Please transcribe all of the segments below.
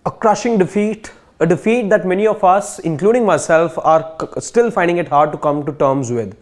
A crushing defeat, a defeat that many of us, including myself, are still finding it hard to come to terms with.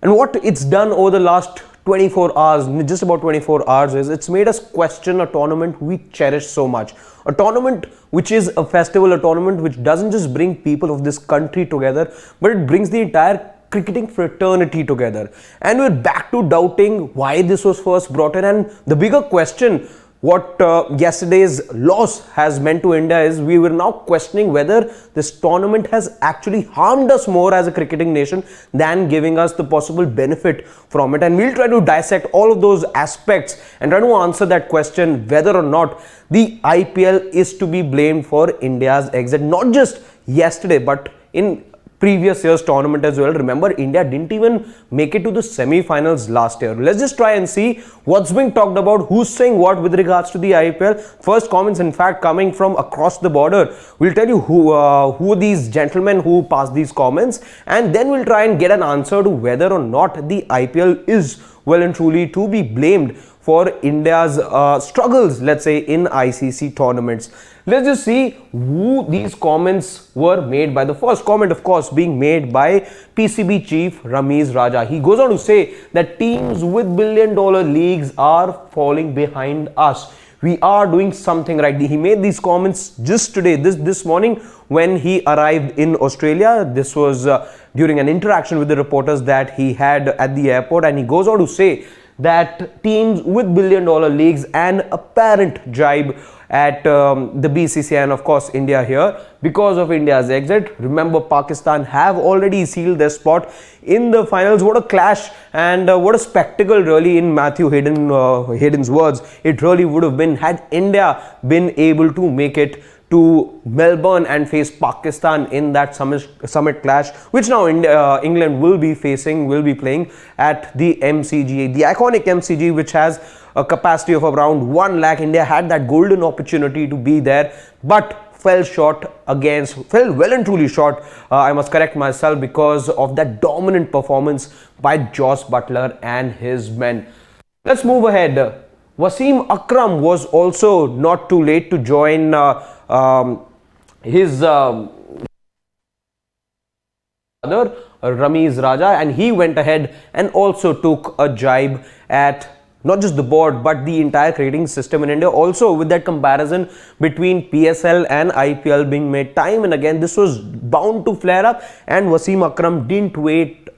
And what it's done over the last 24 hours, just about 24 hours, is it's made us question a tournament we cherish so much. A tournament which is a festival, a tournament which doesn't just bring people of this country together, but it brings the entire cricketing fraternity together. And we're back to doubting why this was first brought in. And the bigger question, what yesterday's loss has meant to India, is we were now questioning whether this tournament has actually harmed us more as a cricketing nation than giving us the possible benefit from it. And we'll try to dissect all of those aspects and try to answer that question, whether or not the IPL is to be blamed for India's exit, not just yesterday but in previous year's tournament as well. Remember, India didn't even make it to the semi-finals last year. Let's just try and see what's being talked about, who's saying what with regards to the IPL. First comments, in fact, coming from across the border. We'll tell you who are these gentlemen who passed these comments, and then we'll try and get an answer to whether or not the IPL is well and truly to be blamed for India's struggles, let's say, in ICC tournaments. Let's just see who these comments were made by. The first comment, of course, being made by PCB chief Ramiz Raja. He goes on to say that teams with billion-dollar leagues are falling behind us. We are doing something right. He made these comments just today, this morning, when he arrived in Australia. This was during an interaction with the reporters that he had at the airport, and he goes on to say that teams with billion-dollar leagues and apparent jibe at the BCCI and of course India here because of India's exit. Remember, Pakistan have already sealed their spot in the finals. What a clash and what a spectacle, really, in Matthew Hayden's words. It really would have been had India been able to make it to Melbourne and face Pakistan in that summit clash, which now England will be playing at the MCG, the iconic MCG, which has a capacity of around 1 lakh. India had that golden opportunity to be there, but fell well and truly short, I must correct myself, because of that dominant performance by Jos Buttler and his men. Let's move ahead. Wasim Akram was also not too late to join his brother Ramiz Raja, and he went ahead and also took a jibe at not just the board but the entire cricketing system in India. Also, with that comparison between PSL and IPL being made time and again, this was bound to flare up, and Wasim Akram didn't wait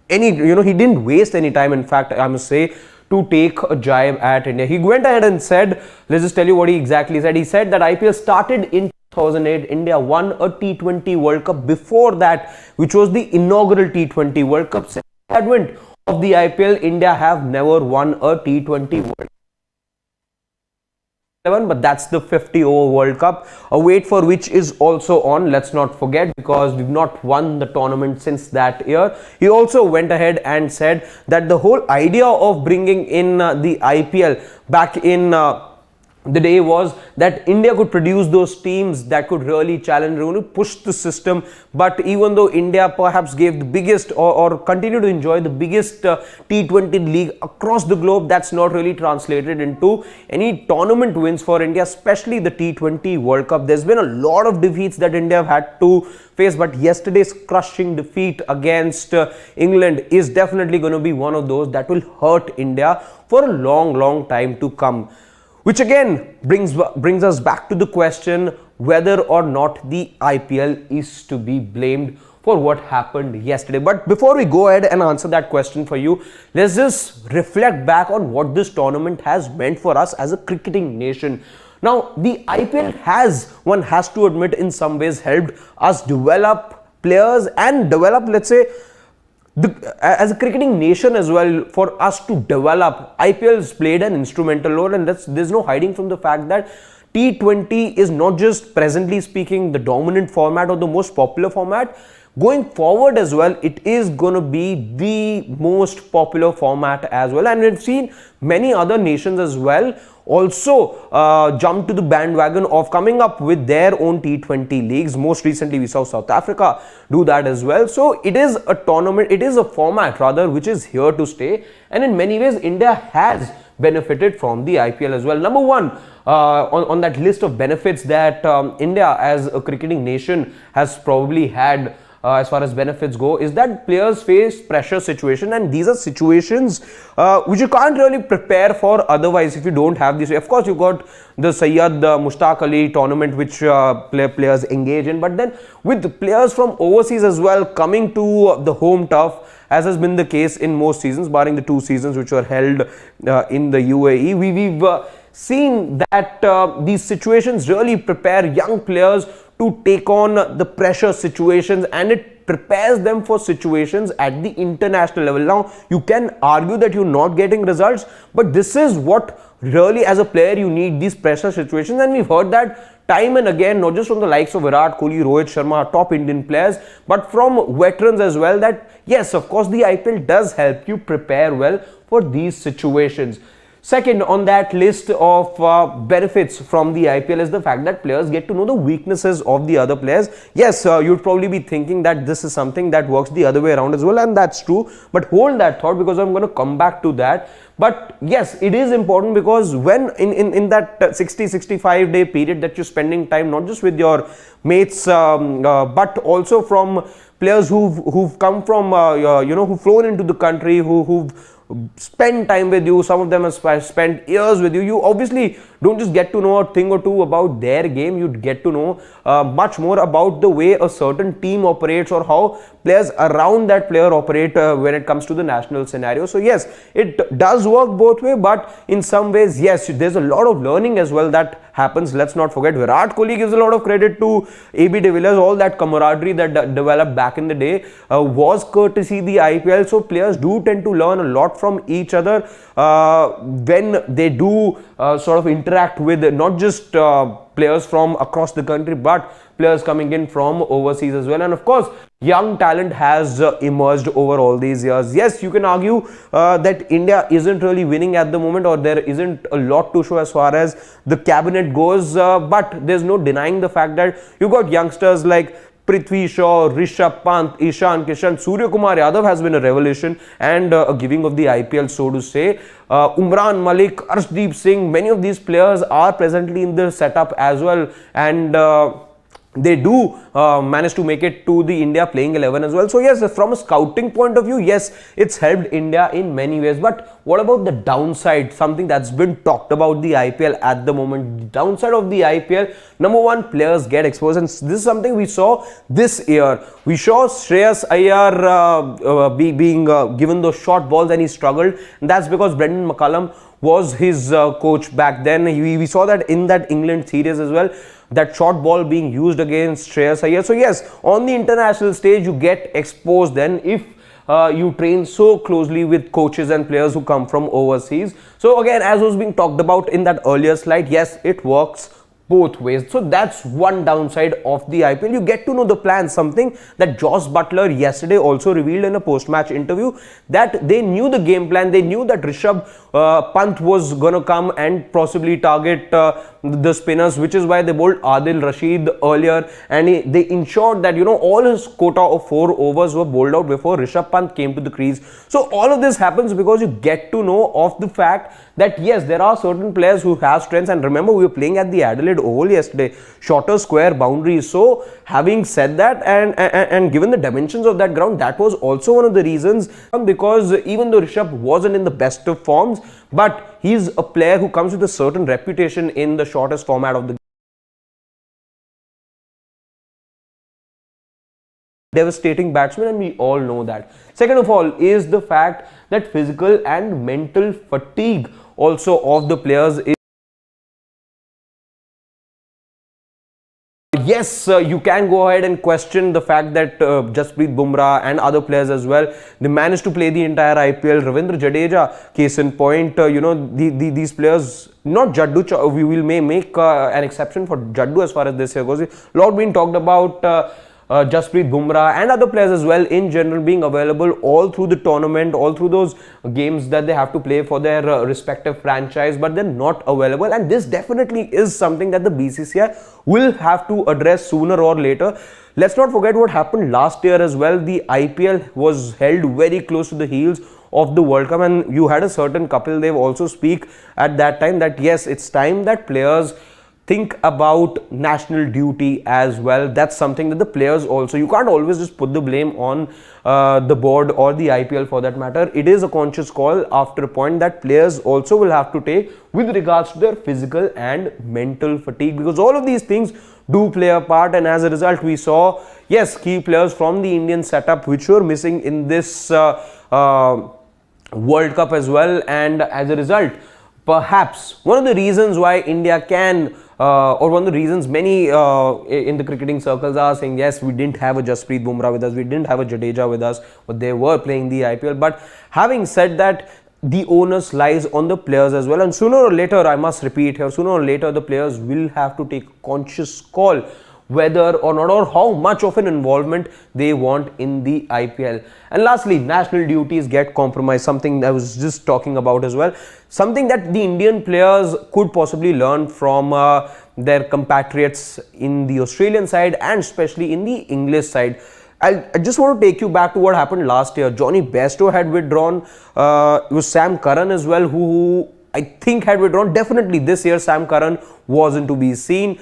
he didn't waste any time, in fact, I must say, to take a jibe at India. He went ahead and said, let's just tell you what he exactly said. He said that IPL started in 2008. India won a T20 World Cup before that, which was the inaugural T20 World Cup. Since the advent of the IPL, India have never won a T20 World Cup. But that's the 50-over World Cup, a wait for which is also on, let's not forget, because we've not won the tournament since that year. He also went ahead and said that the whole idea of bringing in the IPL back in the day was that India could produce those teams that could really challenge, push the system. But even though India perhaps gave the biggest or continue to enjoy the biggest T20 league across the globe, that's not really translated into any tournament wins for India, especially the T20 World Cup. There's been a lot of defeats that India have had to face, but yesterday's crushing defeat against England is definitely going to be one of those that will hurt India for a long time to come. Which again brings us back to the question whether or not the IPL is to be blamed for what happened yesterday. But before we go ahead and answer that question for you, let's just reflect back on what this tournament has meant for us as a cricketing nation. Now, the IPL has, one has to admit, in some ways helped us develop players and develop, let's say, as a cricketing nation as well. For us to develop, IPL has played an instrumental role, and there's no hiding from the fact that T20 is not just, presently speaking, the dominant format or the most popular format. Going forward as well, it is going to be the most popular format as well, and we've seen many other nations as well also jump to the bandwagon of coming up with their own T20 leagues. Most recently, we saw South Africa do that as well. So it is a tournament, it is a format rather, which is here to stay, and in many ways, India has benefited from the IPL as well. Number one, on that list of benefits that India as a cricketing nation has probably had as far as benefits go, is that players face pressure situation, and these are situations which you can't really prepare for otherwise if you don't have this. Of course, you got the Sayyid Mushtaq Ali tournament which players engage in, but then with the players from overseas as well coming to the home turf, as has been the case in most seasons barring the 2 seasons which were held in the UAE, we've seen that these situations really prepare young players to take on the pressure situations, and it prepares them for situations at the international level. Now, you can argue that you're not getting results, but this is what really as a player you need, these pressure situations, and we've heard that time and again, not just from the likes of Virat Kohli, Rohit Sharma, top Indian players, but from veterans as well, that yes, of course, the IPL does help you prepare well for these situations. Second on that list of benefits from the IPL is the fact that players get to know the weaknesses of the other players. Yes, you'd probably be thinking that this is something that works the other way around as well, and that's true, but hold that thought because I'm going to come back to that. But yes, it is important because when in that 60-65 day period that you're spending time not just with your mates but also from players who've come from who've flown into the country, who've spend time with you, some of them have spent years with you, you obviously don't just get to know a thing or two about their game, you get to know much more about the way a certain team operates or how players around that player operate when it comes to the national scenario. So yes, it does work both ways, but in some ways, yes, there's a lot of learning as well that happens. Let's not forget, Virat Kohli gives a lot of credit to AB de Villiers. All that camaraderie that developed back in the day was courtesy the IPL. So players do tend to learn a lot from each other when they do sort of interact with not just players from across the country, but players coming in from overseas as well. And of course, young talent has emerged over all these years. Yes, you can argue that India isn't really winning at the moment, or there isn't a lot to show as far as the cabinet goes, but there's no denying the fact that you got youngsters like Prithvi Shaw, Rishabh Pant, Ishan Kishan, Surya Kumar Yadav has been a revelation and a giving of the IPL, so to say. Umran Malik, Arshdeep Singh, many of these players are presently in the setup as well, and they do manage to make it to the India playing 11 as well. So yes, from a scouting point of view, yes, it's helped India in many ways. But what about the downside? Something that's been talked about the IPL at the moment. The downside of the IPL, number one, players get exposed, and this is something we saw this year. We saw Shreyas Iyer being given those short balls and he struggled, and that's because Brendan McCullum was his coach back then. We saw that in that England series as well, that short ball being used against Shreyas Iyer. So yes, on the international stage you get exposed then if you train so closely with coaches and players who come from overseas. So again, as was being talked about in that earlier slide, yes, it works both ways. So that's one downside of the IPL. You get to know the plan, something that Joss Butler yesterday also revealed in a post-match interview, that they knew the game plan. They knew that Rishabh Pant was going to come and possibly target the spinners, which is why they bowled Adil Rashid earlier, and they ensured that, you know, all his quota of 4 overs were bowled out before Rishabh Pant came to the crease. So all of this happens because you get to know of the fact that yes, there are certain players who have strengths, and remember, we were playing at the Adelaide Oval yesterday, shorter square boundaries. So having said that, and given the dimensions of that ground, that was also one of the reasons, because even though Rishabh wasn't in the best of forms, but he's a player who comes with a certain reputation in the shortest format of the devastating batsman, and we all know that. Second of all is the fact that physical and mental fatigue also of the players is, yes, you can go ahead and question the fact that Jasprit Bumrah and other players as well, they managed to play the entire IPL. Ravindra Jadeja, case in point, these players, not Jaddu, we will may make an exception for Jaddu as far as this year goes. A lot being talked about Jasprit Bumrah and other players as well in general being available all through the tournament, all through those games that they have to play for their respective franchise, but they're not available, and this definitely is something that the BCCI will have to address sooner or later. Let's not forget what happened last year as well. The IPL was held very close to the heels of the World Cup, and you had a certain Kapil Dev also speak at that time that yes, it's time that players think about national duty as well. That's something that the players also, you can't always just put the blame on the board or the IPL for that matter. It is a conscious call after a point that players also will have to take with regards to their physical and mental fatigue, because all of these things do play a part. And as a result, we saw yes, key players from the Indian setup which were missing in this World Cup as well. And as a result, perhaps one of the reasons why India can or one of the reasons many in the cricketing circles are saying yes, we didn't have a Jasprit Bumrah with us, we didn't have a Jadeja with us, but they were playing the IPL. But having said that, the onus lies on the players as well, and sooner or later, I must repeat here, sooner or later the players will have to take a conscious call whether or not, or how much of an involvement they want in the IPL. And lastly, national duties get compromised, something I was just talking about as well, something that the Indian players could possibly learn from their compatriots in the Australian side and especially in the English side. I just want to take you back to what happened last year. Johnny Bairstow had withdrawn, it was Sam Curran as well who I think had withdrawn. Definitely this year Sam Curran wasn't to be seen.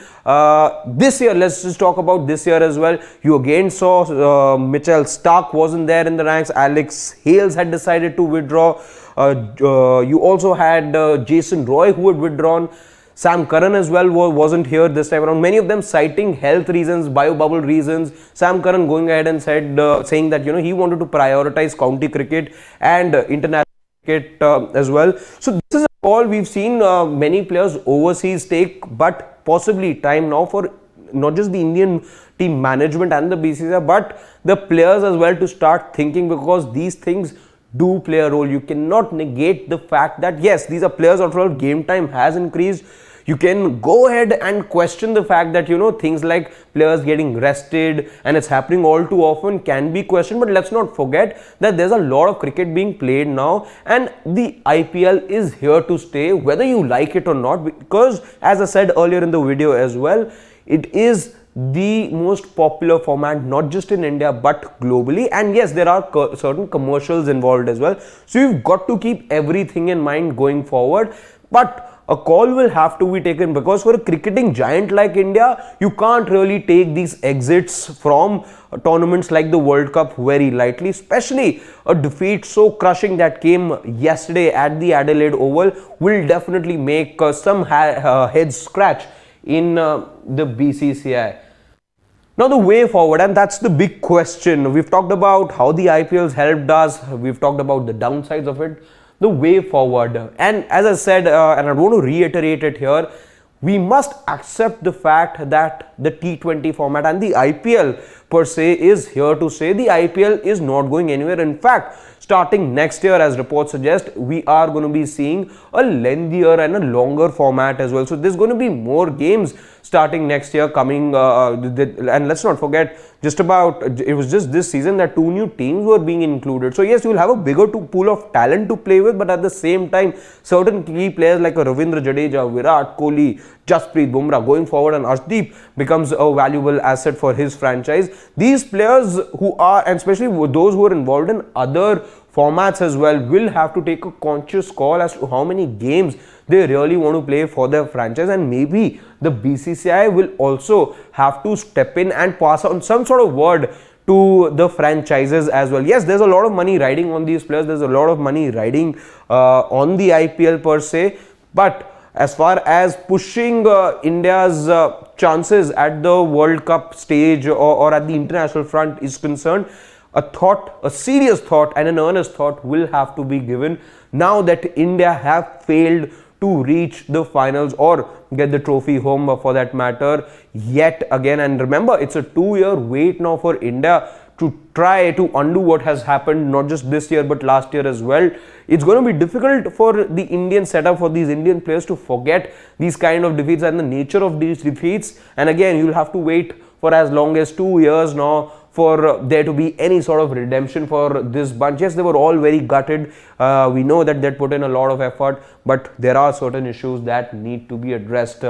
This year, let's just talk about this year as well. You again saw Mitchell Starc wasn't there in the ranks. Alex Hales had decided to withdraw. You also had Jason Roy who had withdrawn. Sam Curran as well wasn't here this time around. Many of them citing health reasons, bio-bubble reasons. Sam Curran going ahead and saying that he wanted to prioritize county cricket and international cricket as well. So this is a call we've seen many players overseas take, but possibly time now for not just the Indian team management and the BCCI, but the players as well to start thinking, because these things do play a role. You cannot negate the fact that yes, these are players, after all, game time has increased. You can go ahead and question the fact that things like players getting rested and it's happening all too often can be questioned, but let's not forget that there's a lot of cricket being played now and the IPL is here to stay, whether you like it or not, because as I said earlier in the video as well, it is the most popular format not just in India but globally. And yes, there are certain commercials involved as well, so you've got to keep everything in mind going forward. But a call will have to be taken, because for a cricketing giant like India, you can't really take these exits from tournaments like the World Cup very lightly, especially a defeat so crushing that came yesterday at the Adelaide Oval will definitely make some heads scratch in the BCCI. Now the way forward, and that's the big question. We've talked about how the IPL's helped us, we've talked about the downsides of it. The way forward, and as I said, and I want to reiterate it here, we must accept the fact that the T20 format and the IPL per se is here to stay. The IPL is not going anywhere. In fact, starting next year, as reports suggest, we are going to be seeing a lengthier and a longer format as well. So there's going to be more games starting next year coming, and let's not forget, it was just this season that 2 new teams were being included. So yes, you will have a bigger pool of talent to play with, but at the same time, certain key players like Ravindra Jadeja, Virat Kohli, Jasprit Bumrah going forward, and Arshdeep becomes a valuable asset for his franchise. These players who are, and especially those who are involved in other formats as well, will have to take a conscious call as to how many games they really want to play for their franchise, and maybe the BCCI will also have to step in and pass on some sort of word to the franchises as well. Yes, there's a lot of money riding on these players, there's a lot of money riding on the IPL per se, but as far as pushing India's chances at the World Cup stage or at the international front is concerned, a serious thought and an earnest thought will have to be given now that India have failed to reach the finals or get the trophy home for that matter yet again. And remember, it's a 2-year wait now for India to try to undo what has happened not just this year but last year as well. It's going to be difficult for the Indian setup, for these Indian players to forget these kind of defeats and the nature of these defeats. And again, you'll have to wait for as long as 2 years now for there to be any sort of redemption for this bunch. Yes, they were all very gutted. We know that they put in a lot of effort, but there are certain issues that need to be addressed.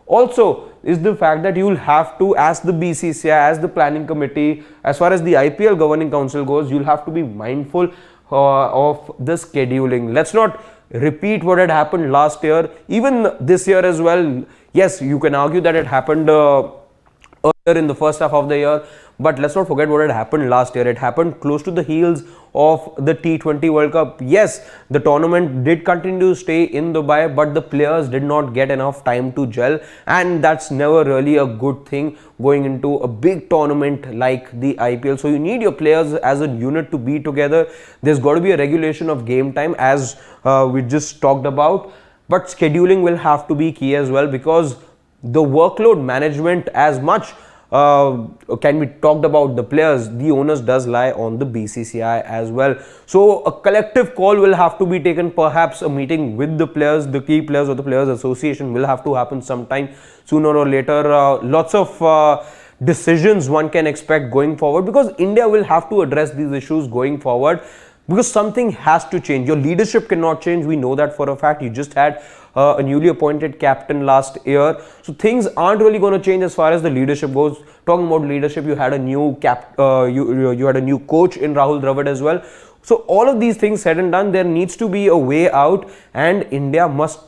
Also is the fact that you will have to, as the BCCI, as the planning committee, as far as the IPL governing council goes, you'll have to be mindful of the scheduling. Let's not repeat what had happened last year, even this year as well. Yes, you can argue that it happened earlier in the first half of the year, but let's not forget what had happened last year. It happened close to the heels of the T20 World Cup. Yes, the tournament did continue to stay in Dubai, but the players did not get enough time to gel, and that's never really a good thing going into a big tournament like the IPL. So you need your players as a unit to be together. There's got to be a regulation of game time, as we just talked about, but scheduling will have to be key as well, because the workload management, as much can be talked about the players, the onus does lie on the BCCI as well. So a collective call will have to be taken. Perhaps a meeting with the players, the key players, or the Players Association will have to happen sometime sooner or later. Lots of decisions one can expect going forward, because India will have to address these issues going forward, because something has to change. Your leadership cannot change, we know that for a fact. You just had a newly appointed captain last year, so things aren't really going to change as far as the leadership goes. Talking about leadership, you had a new you had a new coach in Rahul Dravid as well. So all of these things said and done, there needs to be a way out, and India must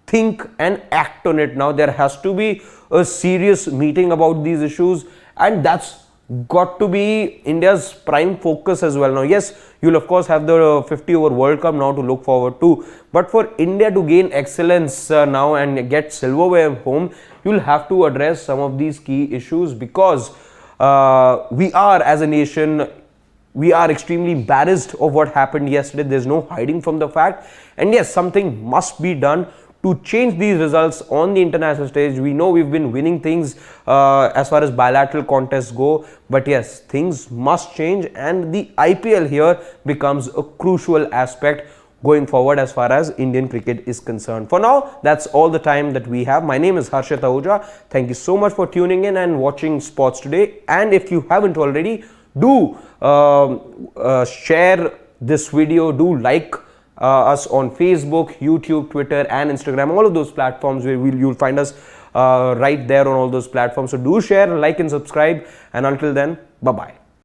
think and act on it now. There has to be a serious meeting about these issues, and that's got to be India's prime focus as well. Now, yes, you'll of course have the 50 over World Cup now to look forward to, but for India to gain excellence now and get silverware home, you'll have to address some of these key issues, because we are, as a nation, we are extremely embarrassed of what happened yesterday. There's no hiding from the fact, and yes, something must be done to change these results on the international stage. We know we've been winning things as far as bilateral contests go, but yes, things must change, and the IPL here becomes a crucial aspect going forward as far as Indian cricket is concerned. For now, that's all the time that we have. My name is Harshit Ahuja. Thank you so much for tuning in and watching Sports Today, and if you haven't already, do share this video, do like us on Facebook, YouTube, Twitter and Instagram, all of those platforms where you'll find us right there on all those platforms. So do share, like and subscribe, and until then, bye bye.